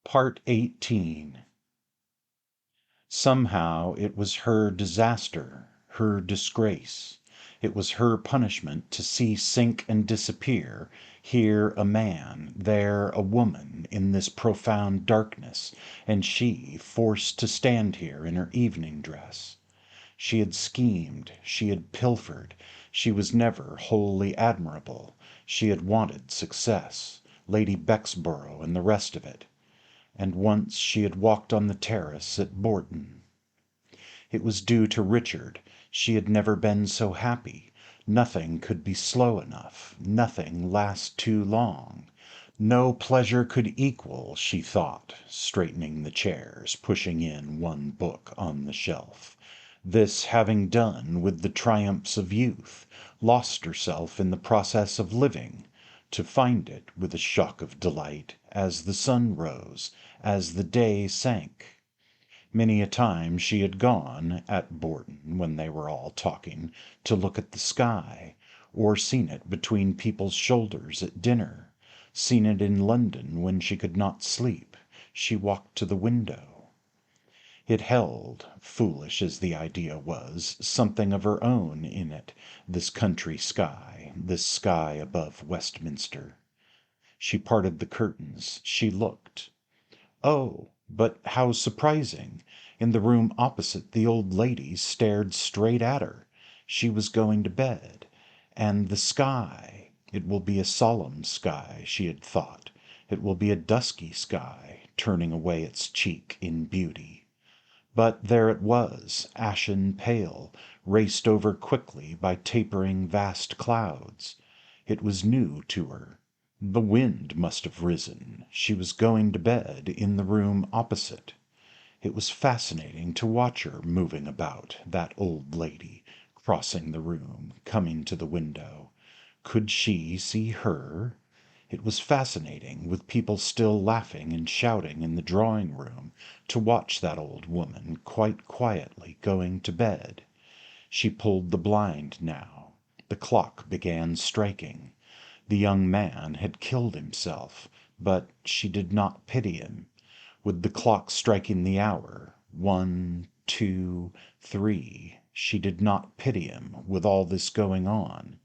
Part 18. Somehow it was her disaster, her disgrace. It was her punishment to see sink and disappear, here a man, there a woman, in this profound darkness, and she forced to stand here in her evening dress. She had schemed, she had pilfered, she was never wholly admirable, she had wanted success, Lady Bexborough and the rest of it. And once she had walked on the terrace at Bourton. It was due to Richard. She had never been so happy. Nothing could be slow enough, nothing last too long. No pleasure could equal, she thought, straightening the chairs, pushing in one book on the shelf. This having done with the triumphs of youth, lost herself in the process of living, to find it with a shock of delight as the sun rose, as the day sank. Many a time she had gone, at Bourton when they were all talking, to look at the sky, or seen it between people's shoulders at dinner, seen it in London when she could not sleep. She walked to the window. It held, foolish as the idea was, something of her own in it, this country sky, this sky above Westminster. She parted the curtains. She looked. Oh, but how surprising! In the room opposite the old lady stared straight at her. She was going to bed. And the sky, it will be a solemn sky, she had thought. It will be a dusky sky, turning away its cheek in beauty. But there it was, ashen pale, raced over quickly by tapering vast clouds. It was new to her. The wind must have risen. She was going to bed in the room opposite. It was fascinating to watch her moving about, that old lady, crossing the room, coming to the window. Could she see her? It was fascinating, with people still laughing and shouting in the drawing room, to watch that old woman quite quietly going to bed. She pulled the blind now. The clock began striking. The young man had killed himself, but she did not pity him. With the clock striking the hour, 1, 2, 3, she did not pity him with all this going on.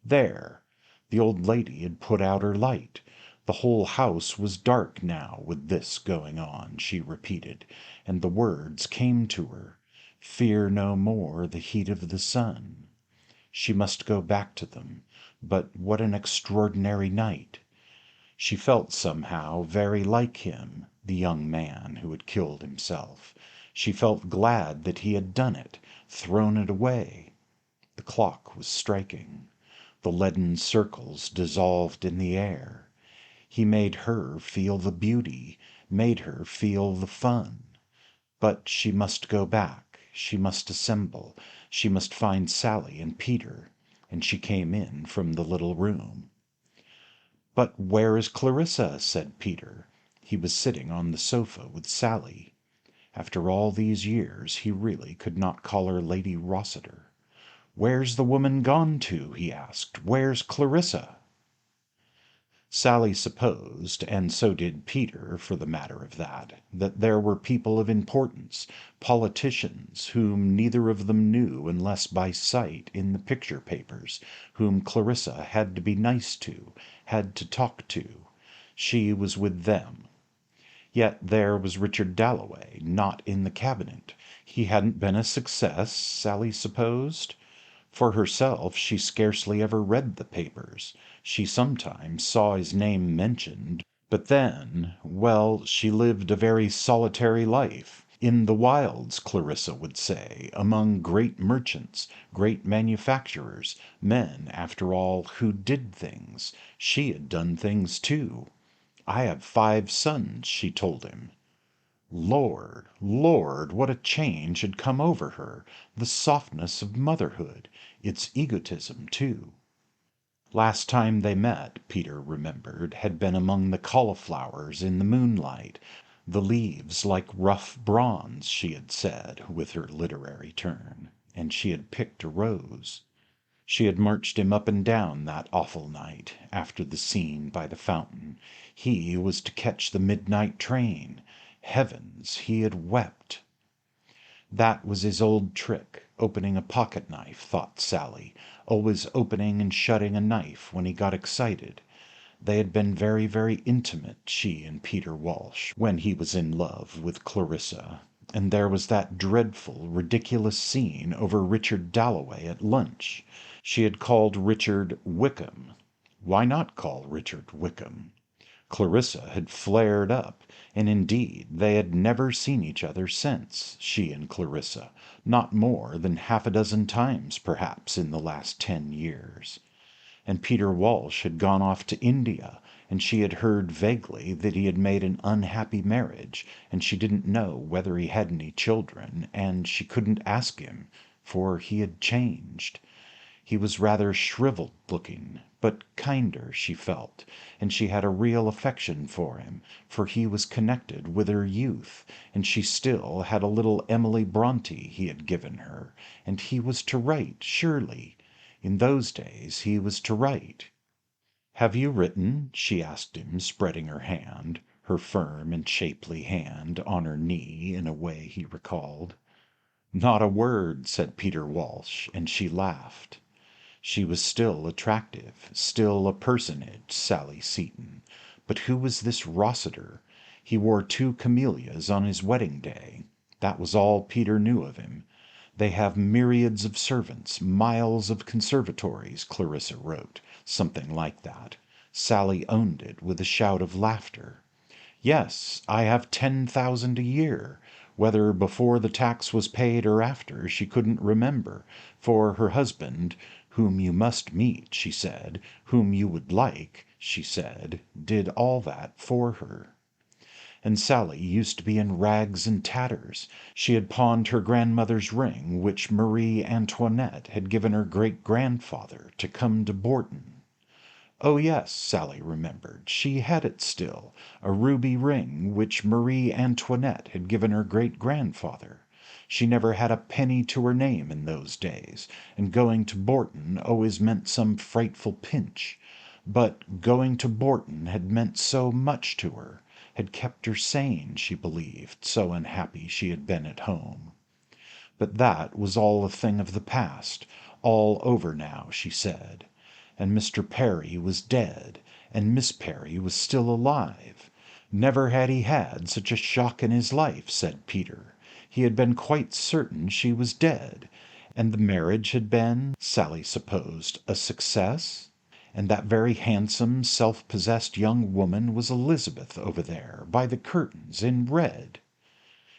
There! The old lady had put out her light. The whole house was dark now with this going on, she repeated, and the words came to her. Fear no more the heat of the sun. She must go back to them. But what an extraordinary night! She felt somehow very like him, the young man who had killed himself. She felt glad that he had done it, thrown it away. The clock was striking. The leaden circles dissolved in the air. He made her feel the beauty, made her feel the fun. But she must go back. She must assemble. She must find Sally and Peter. And she came in from the little room. "But where is Clarissa?" said Peter. He was sitting on the sofa with Sally. After all these years he really could not call her Lady Rossiter. "Where's the woman gone to?" he asked. "Where's Clarissa?" Sally supposed, and so did Peter for the matter of that there were people of importance, politicians, whom neither of them knew unless by sight in the picture papers, whom Clarissa had to be nice to, had to talk to. She was with them. Yet there was Richard Dalloway, not in the cabinet. He hadn't been a success, Sally supposed. For herself, she scarcely ever read the papers. She sometimes saw his name mentioned, but then, well, she lived a very solitary life. In the wilds, Clarissa would say, among great merchants, great manufacturers, men, after all, who did things. She had done things too. "I have 5 sons," she told him. Lord, Lord, what a change had come over her! The softness of motherhood, its egotism too. Last time they met, Peter remembered, had been among the cauliflowers in the moonlight. The leaves like rough bronze, she had said, with her literary turn, and she had picked a rose. She had marched him up and down that awful night, after the scene by the fountain. He was to catch the midnight train. Heavens, he had wept. That was his old trick, opening a pocket knife, thought Sally, always opening and shutting a knife when he got excited. They had been very, very intimate, she and Peter Walsh, when he was in love with Clarissa. And there was that dreadful, ridiculous scene over Richard Dalloway at lunch. She had called Richard Wickham. Why not call Richard Wickham? Clarissa had flared up, and indeed they had never seen each other since, she and Clarissa, not more than half a dozen times perhaps in the last 10 years. And Peter Walsh had gone off to India, and she had heard vaguely that he had made an unhappy marriage, and she didn't know whether he had any children, and she couldn't ask him, for he had changed. He was rather shriveled looking, but kinder, she felt, and she had a real affection for him, for he was connected with her youth, and she still had a little Emily Bronte he had given her, and he was to write, surely. In those days he was to write. "Have you written?" she asked him, spreading her hand, her firm and shapely hand, on her knee in a way he recalled. "Not a word," said Peter Walsh, and she laughed. She was still attractive, still a personage, Sally Seaton. But who was this Rossiter? He wore 2 camellias on his wedding day. That was all Peter knew of him. They have myriads of servants, miles of conservatories, Clarissa wrote, something like that. Sally owned it with a shout of laughter. Yes, I have 10,000 a year. Whether before the tax was paid or after, she couldn't remember, for her husband, whom you must meet, she said, whom you would like, she said, did all that for her. And Sally used to be in rags and tatters. She had pawned her grandmother's ring, which Marie Antoinette had given her great-grandfather to come to Bourton. Oh yes, Sally remembered, she had it still, a ruby ring which Marie Antoinette had given her great-grandfather. She never had a penny to her name in those days, and going to Bourton always meant some frightful pinch. But going to Bourton had meant so much to her, had kept her sane, she believed, so unhappy she had been at home. But that was all a thing of the past, all over now, she said. And Mr. Perry was dead, and Miss Perry was still alive. Never had he had such a shock in his life, said Peter. He had been quite certain she was dead, and the marriage had been, Sally supposed, a success. And that very handsome, self-possessed young woman was Elizabeth over there, by the curtains, in red.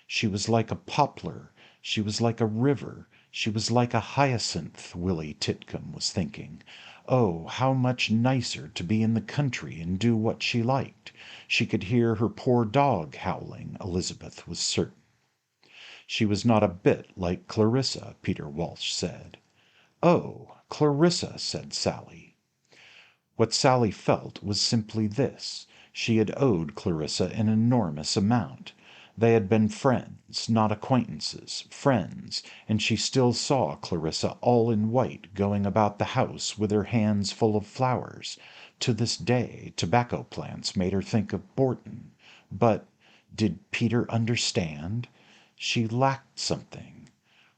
She was like a poplar, she was like a river, she was like a hyacinth, Willie Titcomb was thinking. Oh, how much nicer to be in the country and do what she liked. She could hear her poor dog howling, Elizabeth was certain. She was not a bit like Clarissa, Peter Walsh said. Oh, Clarissa, said Sally. What Sally felt was simply this. She had owed Clarissa an enormous amount. They had been friends, not acquaintances, friends, and she still saw Clarissa all in white going about the house with her hands full of flowers. To this day tobacco plants made her think of Bourton. But did Peter understand? She lacked something.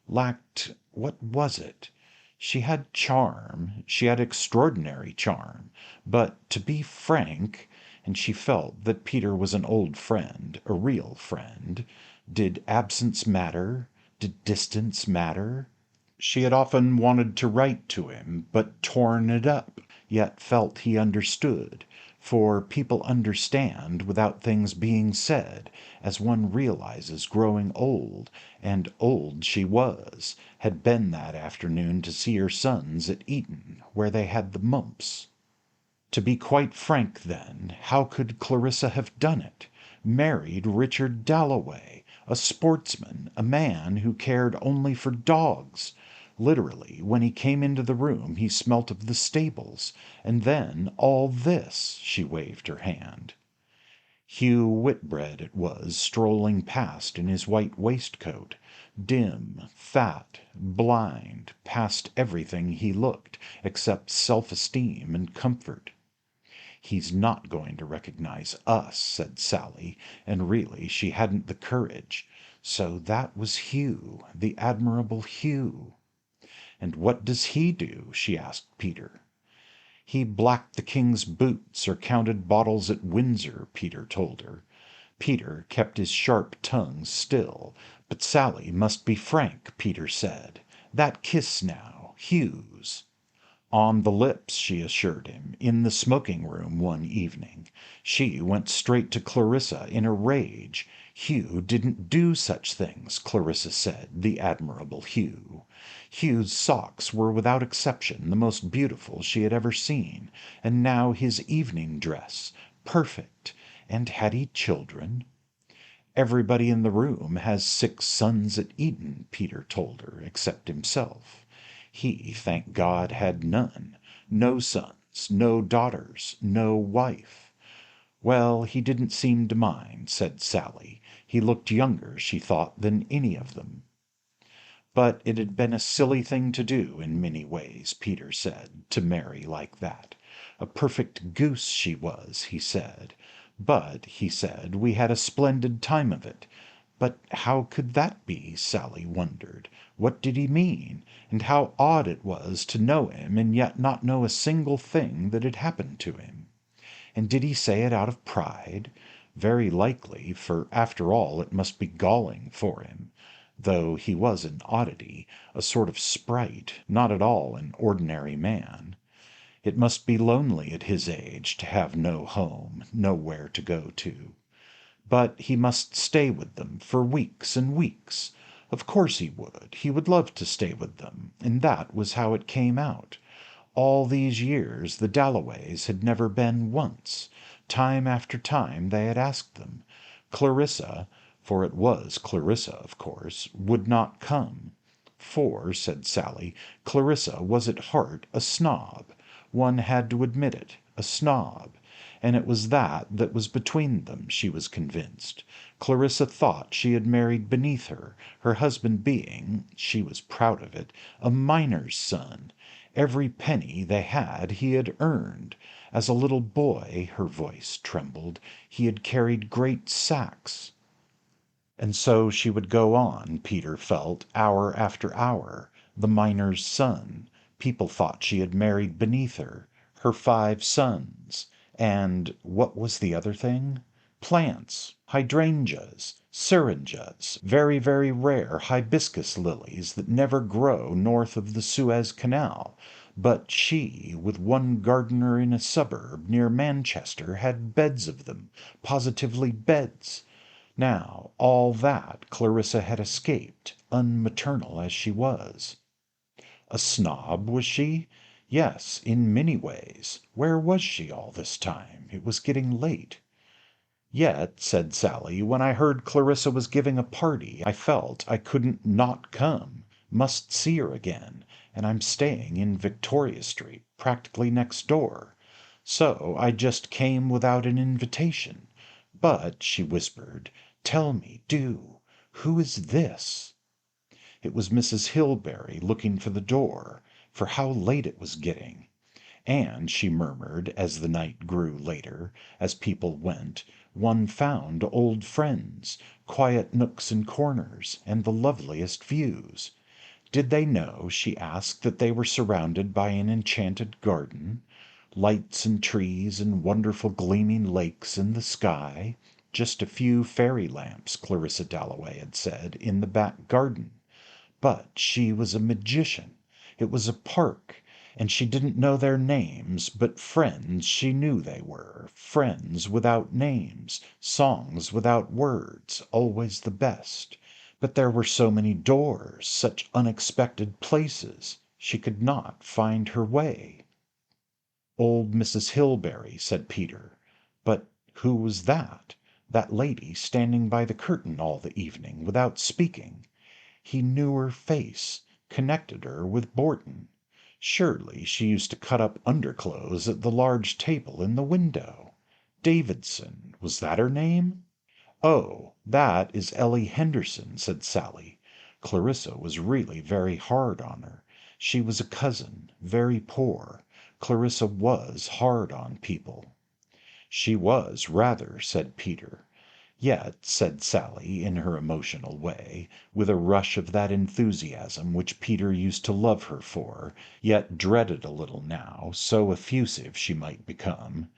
Lacked, what was it? She had charm, she had extraordinary charm, but to be frank, and she felt that Peter was an old friend, a real friend, did absence matter? Did distance matter? She had often wanted to write to him, but torn it up, yet felt he understood, for people understand without things being said, as one realizes growing old, and old she was, had been that afternoon to see her sons at Eton, where they had the mumps. To be quite frank, then, how could Clarissa have done it? Married Richard Dalloway, a sportsman, a man who cared only for dogs. Literally, when he came into the room he smelt of the stables, and then all this, she waved her hand. Hugh Whitbread it was, strolling past in his white waistcoat, dim, fat, blind, past everything he looked, except self-esteem and comfort. "He's not going to recognize us," said Sally, and really she hadn't the courage. So that was Hugh, the admirable Hugh. "And what does he do?" she asked Peter. "He blacked the king's boots or counted bottles at Windsor," Peter told her. Peter kept his sharp tongue still. "But Sally must be frank," Peter said. "That kiss now, Hugh's." "On the lips," she assured him, in the smoking room one evening. She went straight to Clarissa in a rage. Hugh didn't do such things, Clarissa said, the admirable Hugh. Hugh's socks were without exception the most beautiful she had ever seen, and now his evening dress, perfect. And had he children? "Everybody in the room has 6 sons at Eton," Peter told her, except himself. He, thank God, had none. No sons, no daughters, no wife. Well, he didn't seem to mind, said Sally. He looked younger, she thought, than any of them. But it had been a silly thing to do in many ways, Peter said, to marry like that. A perfect goose she was, he said. But, he said, we had a splendid time of it. But how could that be, Sally wondered. What did he mean? And how odd it was to know him and yet not know a single thing that had happened to him. And did he say it out of pride? Very likely, for after all it must be galling for him. Though he was an oddity, a sort of sprite, not at all an ordinary man. It must be lonely at his age to have no home, nowhere to go to. But he must stay with them for weeks and weeks. Of course he would. He would love to stay with them, and that was how it came out. All these years the Dalloways had never been once. Time after time they had asked them. Clarissa, for it was Clarissa, of course, would not come. For, said Sally, Clarissa was at heart a snob. One had to admit it, a snob. And it was that was between them, she was convinced. Clarissa thought she had married beneath her, her husband being, she was proud of it, a miner's son. Every penny they had he had earned. As a little boy, her voice trembled, he had carried great sacks. And so she would go on, Peter felt, hour after hour. The miner's son. People thought she had married beneath her. Her 5 sons. And what was the other thing? Plants, hydrangeas, syringas, very, very rare hibiscus lilies that never grow north of the Suez Canal. But she, with one gardener in a suburb near Manchester, had beds of them, positively beds. Now, all that Clarissa had escaped, unmaternal as she was. A snob, was she? Yes, in many ways. Where was she all this time? It was getting late. Yet, said Sally, when I heard Clarissa was giving a party, I felt I couldn't not come. Must see her again, and I'm staying in Victoria Street, practically next door. So I just came without an invitation. But, she whispered, tell me, do, who is this? It was Mrs. Hilbery looking for the door, for how late it was getting. And, she murmured, as the night grew later, as people went, one found old friends, quiet nooks and corners, and the loveliest views. Did they know, she asked, that they were surrounded by an enchanted garden? Lights and trees and wonderful gleaming lakes in the sky? Just a few fairy lamps, Clarissa Dalloway had said, in the back garden. But she was a magician. It was a park, and she didn't know their names, but friends she knew they were, friends without names, songs without words, always the best. But there were so many doors, such unexpected places, she could not find her way. Old Mrs. Hilbery, said Peter. But who was that? That lady standing by the curtain all the evening, without speaking? He knew her face, connected her with Borton. Surely she used to cut up underclothes at the large table in the window. Davidson, was that her name? Oh, that is Ellie Henderson, said Sally. Clarissa was really very hard on her. She was a cousin, very poor. Clarissa was hard on people. She was, rather, said Peter. Yet, said Sally, in her emotional way, with a rush of that enthusiasm which Peter used to love her for, yet dreaded a little now, so effusive she might become,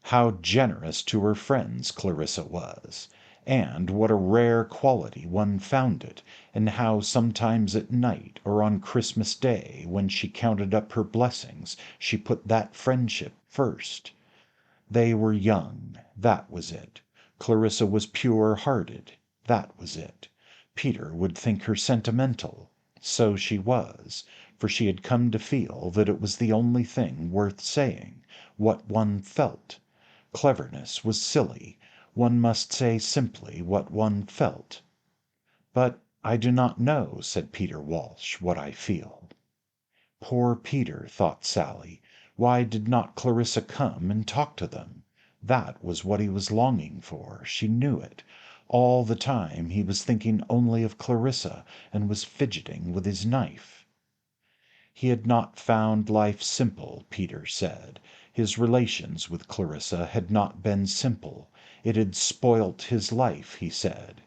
how generous to her friends Clarissa was, and what a rare quality one found it, and how sometimes at night or on Christmas Day, when she counted up her blessings, she put that friendship first. They were young, that was it. Clarissa was pure-hearted, that was it. Peter would think her sentimental. So she was, for she had come to feel that it was the only thing worth saying, what one felt. Cleverness was silly. One must say simply what one felt. But I do not know, said Peter Walsh, what I feel. Poor Peter, thought Sally. Why did not Clarissa come and talk to them? That was what he was longing for. She knew it. All the time he was thinking only of Clarissa, and was fidgeting with his knife. He had not found life simple, Peter said. His relations with Clarissa had not been simple. It had spoilt his life, he said.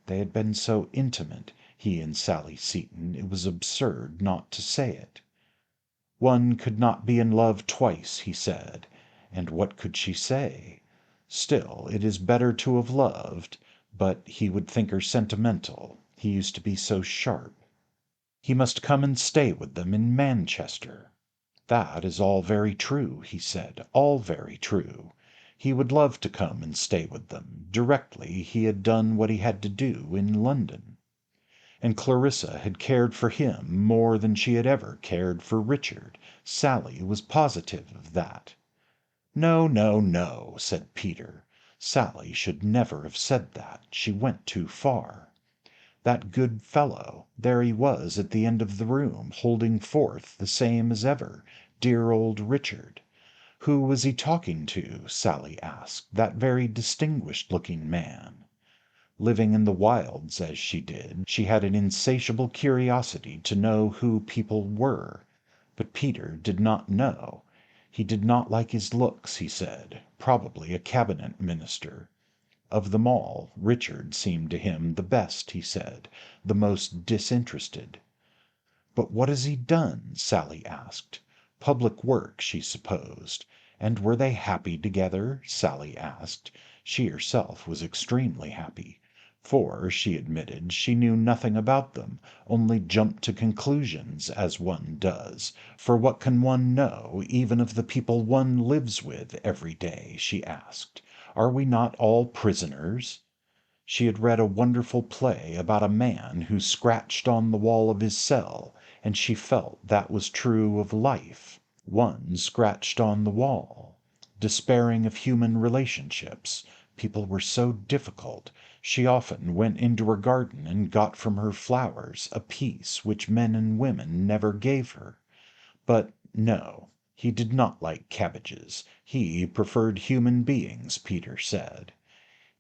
They had been so intimate, he and Sally Seaton, it was absurd not to say it. One could not be in love twice, he said, and what could she say? Still, it is better to have loved, but he would think her sentimental. He used to be so sharp. He must come and stay with them in Manchester. That is all very true, he said, all very true. He would love to come and stay with them, directly he had done what he had to do in London. And Clarissa had cared for him more than she had ever cared for Richard. Sally was positive of that. No, no, no, said Peter. Sally should never have said that. She went too far. That good fellow, there he was at the end of the room, holding forth the same as ever, dear old Richard. Who was he talking to? Sally asked. That very distinguished-looking man. Living in the wilds as she did, she had an insatiable curiosity to know who people were. But Peter did not know. He did not like his looks, he said. Probably a cabinet minister. Of them all, Richard seemed to him the best, he said, the most disinterested. But what has he done? Sally asked. Public work, she supposed. And were they happy together? Sally asked. She herself was extremely happy. For, she admitted, she knew nothing about them, only jumped to conclusions, as one does. For what can one know, even of the people one lives with every day? She asked. Are we not all prisoners? She had read a wonderful play about a man who scratched on the wall of his cell, and she felt that was true of life. One scratched on the wall. Despairing of human relationships, people were so difficult. She often went into her garden and got from her flowers a piece which men and women never gave her. But no, he did not like cabbages. He preferred human beings, Peter said.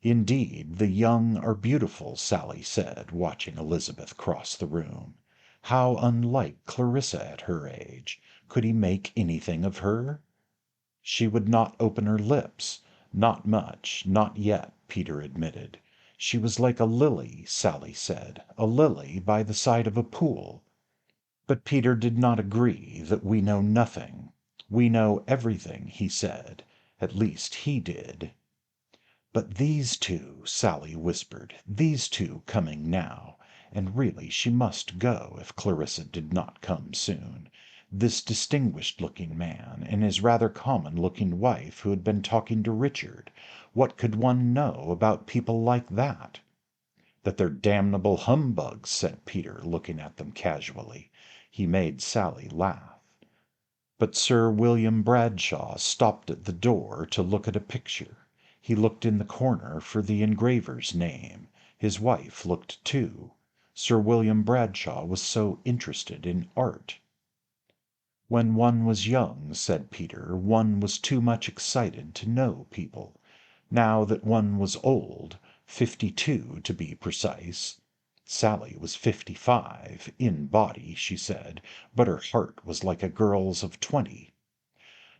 Indeed, the young are beautiful, Sally said, watching Elizabeth cross the room. How unlike Clarissa at her age. Could he make anything of her? She would not open her lips. Not much, not yet, Peter admitted. She was like a lily, Sally said, a lily by the side of a pool. But Peter did not agree that we know nothing. We know everything, he said. At least he did. But these two, Sally whispered, these two coming now, and really she must go if Clarissa did not come soon. This distinguished-looking man, and his rather common-looking wife who had been talking to Richard. What could one know about people like that? That they're damnable humbugs, said Peter, looking at them casually. He made Sally laugh. But Sir William Bradshaw stopped at the door to look at a picture. He looked in the corner for the engraver's name. His wife looked too. Sir William Bradshaw was so interested in art. When one was young, said Peter, one was too much excited to know people. Now that one was old, 52 to be precise. Sally was 55, in body, she said, but her heart was like a girl's of 20.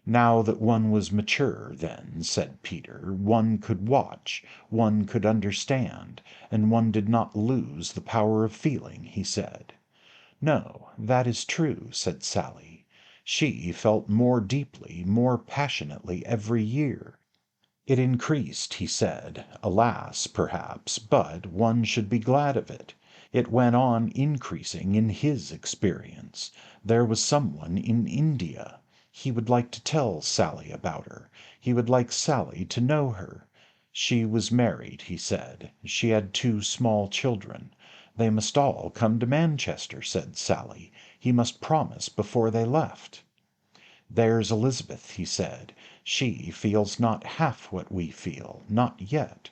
Now that one was mature, then, said Peter, one could watch, one could understand, and one did not lose the power of feeling, he said. No, that is true, said Sally. She felt more deeply, more passionately every year. It increased, he said, alas, perhaps, but one should be glad of it. It went on increasing in his experience. There was someone in India. He would like to tell Sally about her. He would like Sally to know her. She was married, he said. She had 2 small children. They must all come to Manchester, said Sally. He must promise before they left. There's Elizabeth, he said. She feels not half what we feel, not yet.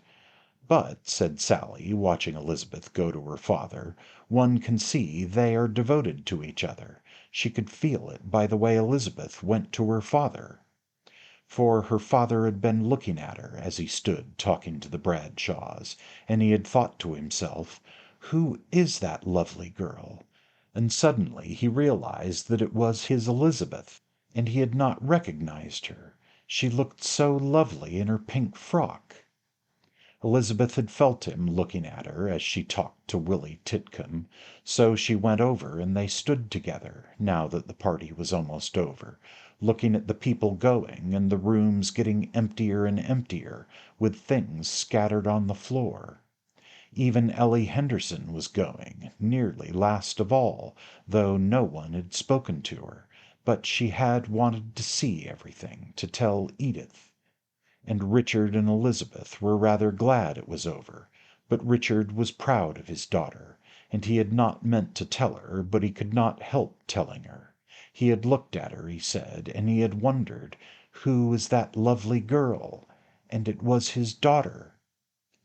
But, said Sally, watching Elizabeth go to her father, one can see they are devoted to each other. She could feel it by the way Elizabeth went to her father. For her father had been looking at her as he stood talking to the Bradshaws, and he had thought to himself, "Who is that lovely girl?" And suddenly he realized that it was his Elizabeth, and he had not recognized her. She looked so lovely in her pink frock. Elizabeth had felt him looking at her as she talked to Willie Titcomb, so she went over and they stood together, now that the party was almost over, looking at the people going and the rooms getting emptier and emptier, with things scattered on the floor. Even Ellie Henderson was going, nearly last of all, though no one had spoken to her, but she had wanted to see everything, to tell Edith. And Richard and Elizabeth were rather glad it was over, but Richard was proud of his daughter, and he had not meant to tell her, but he could not help telling her. He had looked at her, he said, and he had wondered, who is that lovely girl? And it was his daughter.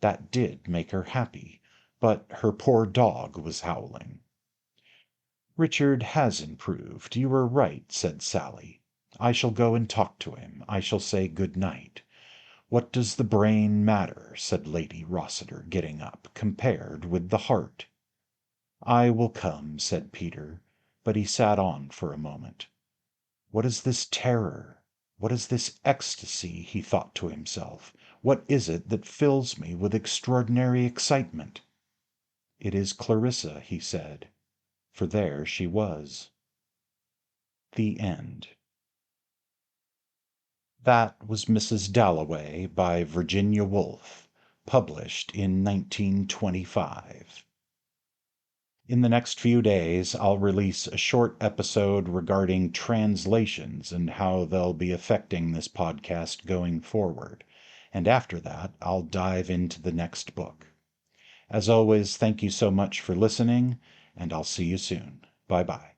That did make her happy, but her poor dog was howling. "Richard has improved, you are right," said Sally. "I shall go and talk to him. I shall say good night." "What does the brain matter," said Lady Rossiter, getting up, "compared with the heart?" "I will come," said Peter, but he sat on for a moment. "What is this terror? What is this ecstasy?" he thought to himself. "What is it that fills me with extraordinary excitement?" "It is Clarissa," he said, for there she was. The end. That was Mrs. Dalloway by Virginia Woolf, published in 1925. In the next few days, I'll release a short episode regarding translations and how they'll be affecting this podcast going forward. And after that, I'll dive into the next book. As always, thank you so much for listening, and I'll see you soon. Bye-bye.